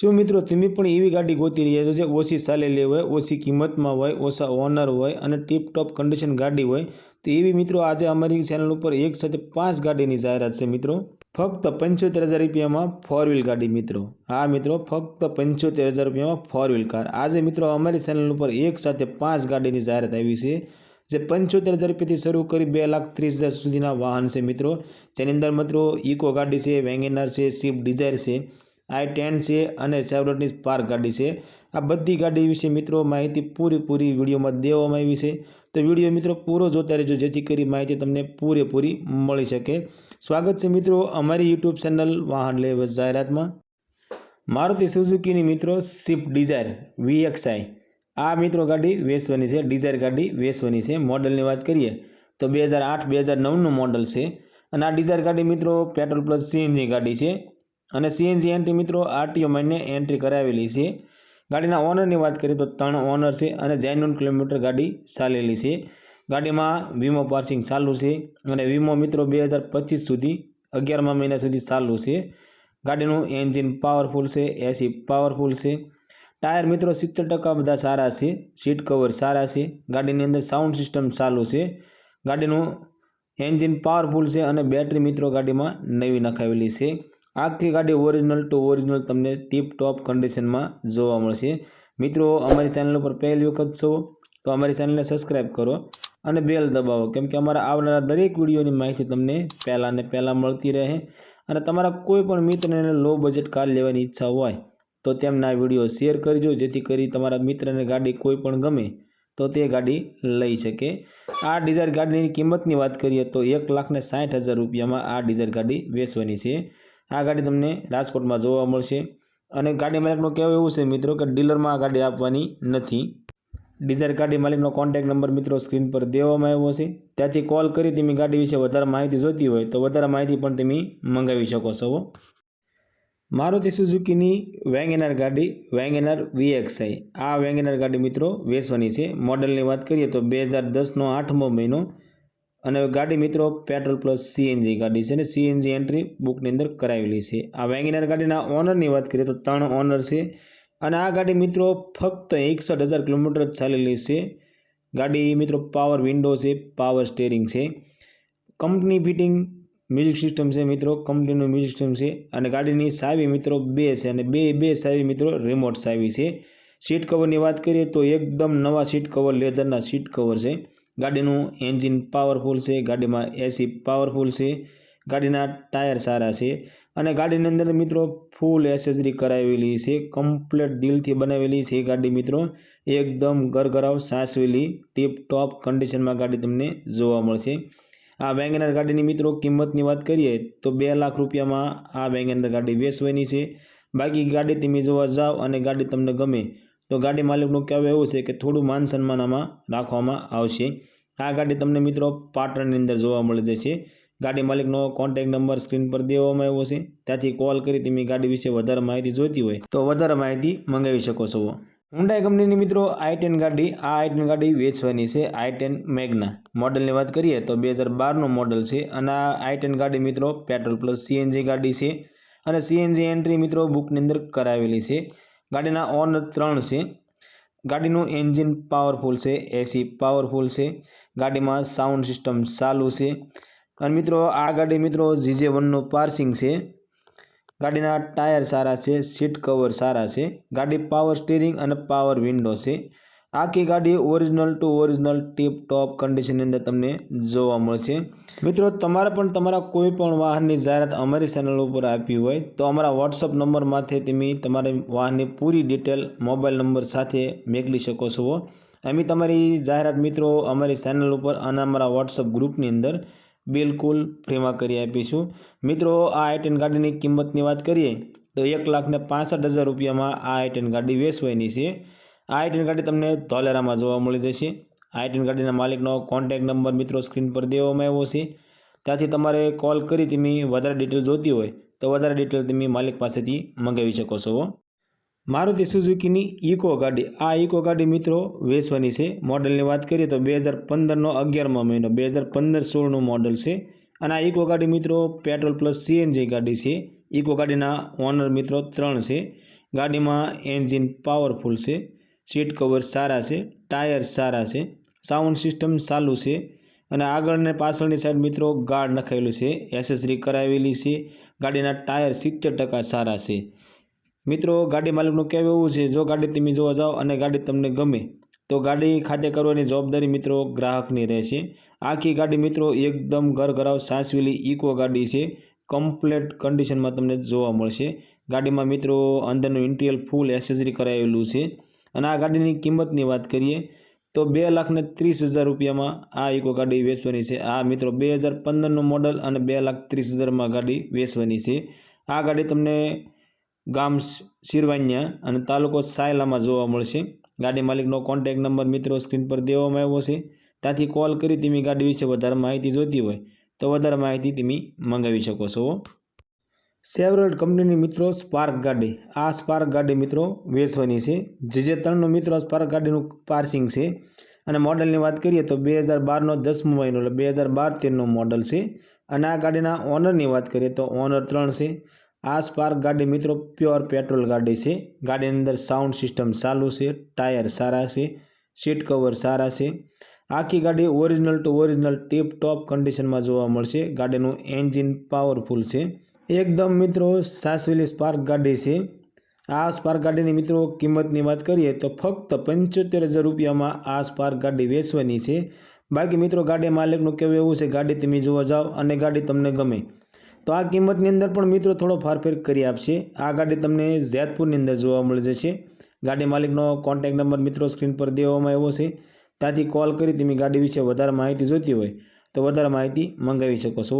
શું મિત્રો તમે પણ એવી ગાડી ગોતી રહ્યા છો જે ઓછી ચાલેલી હોય, ઓછી કિંમતમાં હોય, ઓછા ઓનર હોય અને ટીપ ટોપ કન્ડિશન ગાડી હોય? તો એવી મિત્રો આજે અમારી ચેનલ ઉપર એક સાથે 5 ગાડીની જાહેરાત છે મિત્રો. ફક્ત 75,000 રૂપિયામાં 4 વ્હીલ ગાડી મિત્રો. હા મિત્રો, ફક્ત 75,000 રૂપિયામાં 4 વ્હીલ કાર. આજે મિત્રો અમારી ચેનલ ઉપર એક સાથે 5 ગાડીની જાહેરાત આવી છે જે 75,000 રૂપિયાથી શરૂ કરી 2,30,000 સુધીના વાહન છે મિત્રો. જેની અંદર મિત્રો ઇકો ગાડી છે, વેગેનાર છે, સ્વિફ્ટ ડિઝાયર છે, i10 છે અને ચેવરોલેટની સ્પાર્ક ગાડી છે. આ બધી ગાડી વિશે મિત્રો માહિતી પૂરેપૂરી વિડીયોમાં દેવામાં આવી છે. તો વિડીયો મિત્રો પૂરો જોતા રહેજો જેથી કરી માહિતી તમને પૂરેપૂરી મળી શકે. સ્વાગત છે મિત્રો અમારી યુટ્યુબ ચેનલ વાહન લેવા જાહેરાતમાં. મારુતિ સુઝુકીની મિત્રો સ્વિફ્ટ ડિઝાયર VXI આ મિત્રો ગાડી વેચવાની છે. ડિઝાયર ગાડી વેચવાની છે. મોડલની વાત કરીએ તો 2008-2009નું મોડલ છે અને આ ડિઝાયર ગાડી મિત્રો પેટ્રોલ પ્લસ CNG ગાડી છે અને CNG એન્ટ્રી મિત્રો RTO માન્ય એન્ટ્રી કરાવેલી છે. ગાડીના ઓનરની વાત કરીએ તો 3 ઓનર છે અને જેન્યુન કિલોમીટર ગાડી ચાલેલી છે. ગાડીમાં વીમો પાર્સિંગ ચાલુ છે અને વીમો મિત્રો 2025 સુધી 11મા મહિના સુધી ચાલુ છે. ગાડીનું એન્જિન પાવરફુલ છે, AC પાવરફુલ છે. ટાયર મિત્રો 70% બધા સારા છે. સીટ કવર સારા છે. ગાડીની અંદર સાઉન્ડ સિસ્ટમ ચાલુ છે. ગાડીનું એન્જિન પાવરફુલ છે અને બેટરી મિત્રો ગાડીમાં નવી નખાવેલી છે. આખી ગાડી ઓરિજિનલ ટુ ઓરિજિનલ તમને ટીપ ટોપ કન્ડિશનમાં જોવા મળશે. મિત્રો અમારી ચેનલ ઉપર પહેલી વખત છો તો અમારી ચેનલને સબસ્ક્રાઈબ કરો અને બેલ દબાવો, કેમ કે અમારા આવનારા દરેક વિડીયોની માહિતી તમને પહેલાં મળતી રહે. અને તમારા કોઈ પણ મિત્રને લો બજેટ કાર લેવાની ઈચ્છા હોય તો તેમને આ વિડીયો શેર કરજો જેથી કરી તમારા મિત્રને ગાડી કોઈ પણ ગમે તો તે ગાડી લઈ શકે. આ ડિઝાયર ગાડીની કિંમતની વાત કરીએ તો 1,60,000 રૂપિયામાં આ ડિઝાયર ગાડી વેચવાની છે. આ ગાડી તમને રાજકોટમાં જોવા મળશે અને ગાડી માલિકનું કહેવું એવું છે મિત્રો કે ડીલરમાં આ ગાડી આપવાની નથી. ડિઝાયર ગાડી માલિકનો કોન્ટેક્ટ નંબર મિત્રો સ્ક્રીન પર દેવામાં આવ્યો છે. ત્યાંથી કોલ કરી તમે ગાડી વિશે વધારે માહિતી જોઈતી હોય તો વધારે માહિતી પણ તમે મંગાવી શકો છો. મારુતિ સુઝુકીની વેગેનાર ગાડી વેગેનાર VXI આ વેગેનાર ગાડી મિત્રો વેચવાની છે. મોડલની વાત કરીએ તો 2010નો 8મો મહિનો અને ગાડી મિત્રો પેટ્રોલ પ્લસ CNG ગાડી છે અને CNG એન્ટ્રી બુકની અંદર કરાવેલી છે. આ વેગેનાર ગાડીના ઓનરની વાત કરીએ તો 3 ઓનર છે અને આ ગાડી મિત્રો ફક્ત 61,000 કિલોમીટર જ ચાલેલી છે. ગાડી મિત્રો પાવર વિન્ડો છે, પાવર સ્ટેરિંગ છે, કંપની ફિટિંગ મ્યુઝિક સિસ્ટમ છે મિત્રો, કંપનીનું મ્યુઝિક સિસ્ટમ છે અને ગાડીની ચાવી મિત્રો 2 છે અને બે ચાવી મિત્રો રિમોટ ચાવી છે. સીટ કવરની વાત કરીએ તો એકદમ નવા સીટ કવર, લેધરના સીટ કવર છે. ગાડીનું એન્જિન પાવરફુલ છે. ગાડીમાં AC પાવરફુલ છે. ગાડીના ટાયર સારા છે અને ગાડીની અંદર મિત્રો ફૂલ એસેસરી કરાવેલી છે. કમ્પ્લેટ દિલથી બનાવેલી છે ગાડી મિત્રો. એકદમ ગરગરાવ સાસવેલી ટીપ ટોપ કન્ડિશનમાં ગાડી તમને જોવા મળશે. આ વેગેનાર ગાડીની મિત્રો કિંમતની વાત કરીએ તો 2 લાખ રૂપિયામાં આ વેગેનાર ગાડી વેચવાની છે. બાકી ગાડી તમે જોવા જાઓ અને ગાડી તમને ગમે તો ગાડી માલિકનું કહેવું એવું છે કે થોડું માન સન્માનમાં રાખવામાં આવશે. આ ગાડી તમને મિત્રો પાટણની અંદર જોવા મળી જશે. ગાડી માલિકનો કોન્ટેક્ટ નંબર સ્ક્રીન પર દેવામાં આવ્યો છે. ત્યાંથી કોલ કરી તમે ગાડી વિશે વધારે માહિતી જોઈતી હોય તો વધારે માહિતી મંગાવી શકો છો. હુન્ડાઈ કંપનીની મિત્રો i10 ગાડી આ i10 ગાડી વેચવાની છે. i10 મેગ્ના મોડલની વાત કરીએ તો 2012નું મોડલ છે અને આ i10 ગાડી મિત્રો પેટ્રોલ પ્લસ CNG ગાડી છે અને CNG એન્ટ્રી મિત્રો બુકની અંદર કરાવેલી છે. ગાડીના ઓનર 3 છે. ગાડીનું એન્જિન પાવરફુલ છે, AC પાવરફુલ છે. ગાડીમાં સાઉન્ડ સિસ્ટમ ચાલુ છે અને મિત્રો આ ગાડી મિત્રો GJ1નું પાર્સિંગ છે. ગાડીના ટાયર સારા છે, સીટ કવર સારા છે. ગાડી પાવર સ્ટીરિંગ અને પાવર વિન્ડો છે. આખી ગાડી original to original tip top કન્ડિશનની અંદર તમને જોવા મળશે. મિત્રો તમારે પણ તમારા કોઈ પણ વાહનની જાહેરાત અમારી ચેનલ ઉપર આપી હોય તો અમારા WhatsApp નંબરમાંથી તમે તમારા વાહનની પૂરી ડિટેલ મોબાઈલ નંબર સાથે મોકલી શકો છો. અમે તમારી જાહેરાત મિત્રો અમારી ચેનલ ઉપર અને અમારા WhatsApp ગ્રુપની અંદર બિલકુલ ફ્રીમાં કરી આપીશું. મિત્રો આ i10 ગાડીની કિંમતની વાત કરીએ તો 1,65,000 રૂપિયામાં આ i10 ગાડી વેચવાની છે. આ i10 ગાડી તમને ધોલેરામાં જોવા મળી જશે. i10 ગાડીના માલિકનો કોન્ટેક્ટ નંબર મિત્રો સ્ક્રીન પર દેવામાં આવ્યો છે. ત્યાંથી તમારે કોલ કરી તમે વધારે ડિટેલ જોઈતી હોય તો વધારે ડિટેલ તમે માલિક પાસેથી મંગાવી શકો છો. મારુતિ સુઝુકીની ઇકો ગાડી આ ઇકો ગાડી મિત્રો વેચવાની છે. મોડલની વાત કરીએ તો 2015નો 11મો મહિનો 2015-16નું મોડલ છે અને આ ઇકો ગાડી મિત્રો પેટ્રોલ પ્લસ CNG ગાડી છે. ઇકો ગાડીના ઓનર મિત્રો 3 છે. ગાડીમાં એન્જિન પાવરફુલ છે, સીટ કવર સારા છે, ટાયર સારા છે, સાઉન્ડ સિસ્ટમ ચાલુ છે અને આગળ અને પાછળની સાઈડ મિત્રો ગાર્ડ નખાયેલું છે, એસેસરી કરાવેલી છે, ગાડીના ટાયર 70% સારા છે। મિત્રો ગાડી માલિકનું કહેવું એવું છે, જો ગાડી તમે જોવા જાઓ અને ગાડી તમને ગમે તો ગાડી ખાતે કરવાની જવાબદારી મિત્રો ગ્રાહકની રહેશે। આખી ગાડી મિત્રો એકદમ ઘરઘરાવ સાચવેલી ઇકો ગાડી છે, કમ્પ્લેટ કન્ડિશનમાં તમને જોવા મળશે। ગાડીમાં મિત્રો અંદરનું ઇન્ટિરિયર ફૂલ એસેસરી કરાવેલું છે અને આ ગાડીની કિંમતની વાત કરીએ તો 2,30,000 રૂપિયામાં આ ઇકો ગાડી વેચવાની છે। આ મિત્રો 2015નું મોડલ અને 2,30,000માં ગાડી વેચવાની છે। આ ગાડી તમને ગામ સિરવાનિયા અને તાલુકો સાયલામાં જોવા મળશે। ગાડી માલિકનો કોન્ટેક્ટ નંબર મિત્રો સ્ક્રીન પર દેવામાં આવ્યો છે, ત્યાંથી કોલ કરી તમે ગાડી વિશે વધારે માહિતી જોઈતી હોય તો વધારે માહિતી તમે મંગાવી શકો છો। સેવરોલેટ કંપનીની મિત્રો સ્પાર્ક ગાડી, આ સ્પાર્ક ગાડી મિત્રો વેચવાની છે। GJ3નું મિત્રો સ્પાર્ક ગાડીનું પાર્સિંગ છે અને મોડલની વાત કરીએ તો 2012નો 10મો મહિનો એટલે 2012-13નું મોડલ છે અને આ ગાડીના ઓનરની વાત કરીએ તો ઓનર 3 છે। આ સ્પાર્ક ગાડી મિત્રો પ્યોર પેટ્રોલ ગાડી છે। ગાડીની અંદર સાઉન્ડ સિસ્ટમ ચાલુ છે, ટાયર સારા છે, સીટ કવર સારા છે। આખી ગાડી ઓરિજિનલ ટુ ઓરિજિનલ ટીપ ટોપ કન્ડિશનમાં જોવા મળશે। ગાડીનું એન્જિન પાવરફુલ છે, એકદમ મિત્રો સાચવેલી સ્પાર્ક ગાડી છે। આ સ્પાર્ક ગાડીની મિત્રો કિંમતની વાત કરીએ તો ફક્ત 75,000 રૂપિયામાં આ સ્પાર્ક ગાડી વેચવાની છે। બાકી મિત્રો ગાડી માલિકનું કહેવું એવું છે, ગાડી તમે જોવા જાઓ અને ગાડી તમને ગમે તો આ કિંમતની અંદર પણ મિત્રો થોડો ફારફેર કરી આપશે। આ ગાડી તમને જેતપુરની અંદર જોવા મળી જશે। ગાડી માલિકનો કોન્ટેક્ટ નંબર મિત્રો સ્ક્રીન પર દેવામાં આવ્યો છે, ત્યાંથી કોલ કરી તમે ગાડી વિશે વધારે માહિતી જોઈતી હોય તો વધારે માહિતી મંગાવી શકો છો।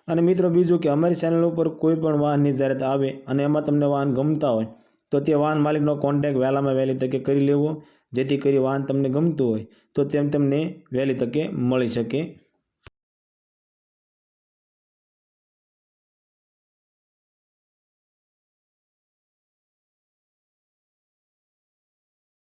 અને મિત્રો બીજું કે અમારી ચેનલ ઉપર કોઈ પણ વાહનની જાહેરાત આવે અને એમાં તમને વાહન ગમતા હોય તો તે વાહન માલિકનો કોન્ટેક્ટ વહેલામાં વહેલી તકે કરી લેવો, જેથી કરી વાહન તમને ગમતું હોય તો તમને વહેલી તકે મળી શકે।